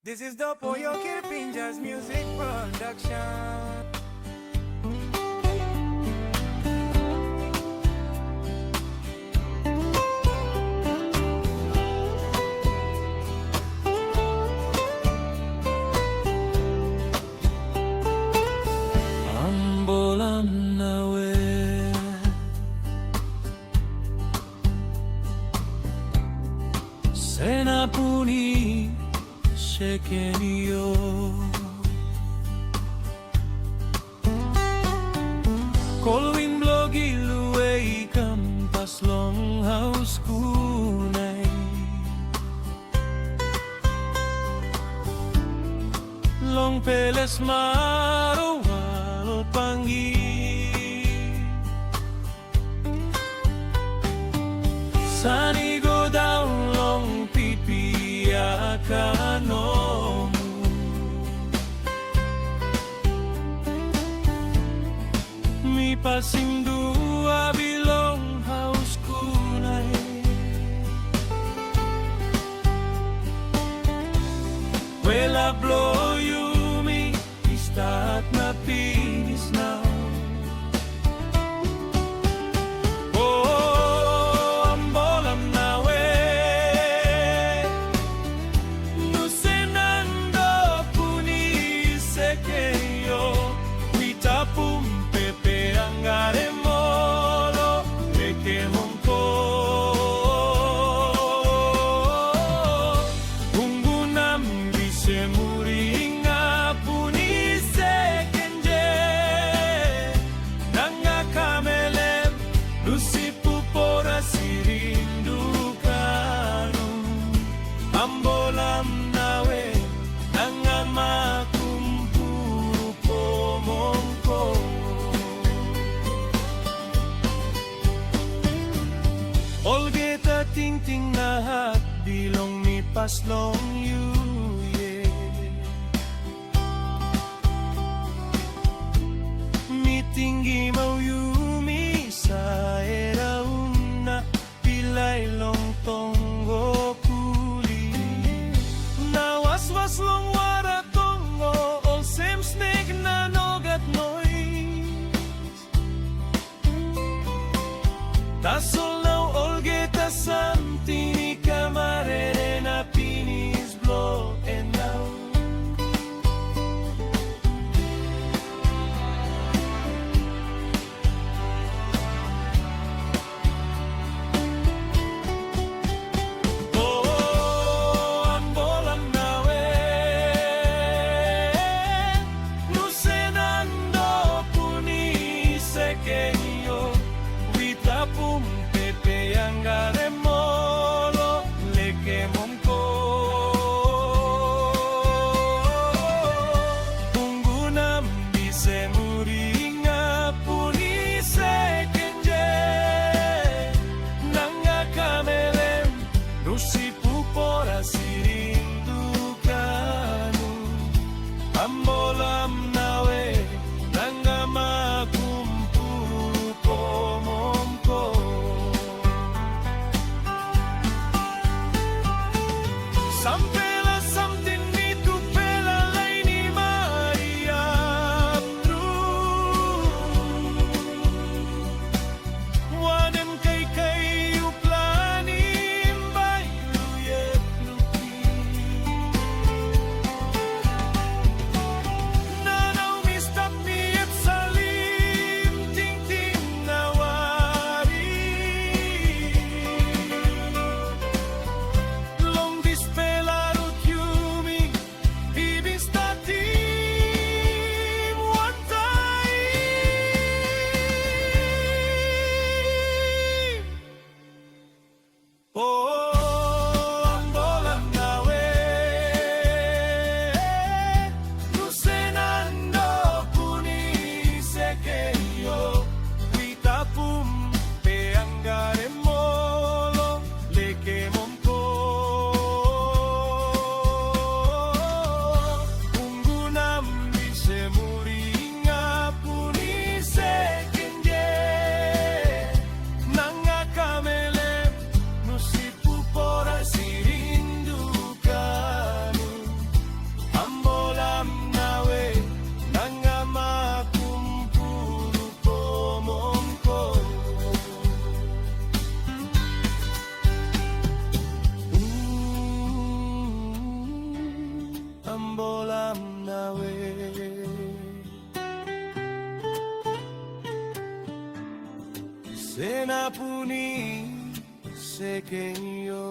This is the Pollo Kirpinjas music production. Ang bolam nawe senapuni shekeniyo Kolwin blogi luwei kampas long house kunay Long peles marowal pangi Sanigo daw long pipiya kanomu Mi pasindua bilong house kunay Wela blow you me Istat na pinis now Ambolam nawe ang ama kumpuru pomongko Olgeta ting-ting lahat bilong mi paslong yuye Mi tinggi mau yumi sa era una pilay long tonggo Was long waratongo all same snake na nogat noise Tasol now all geta samtini kamarere na pinis Senapuni sekenyo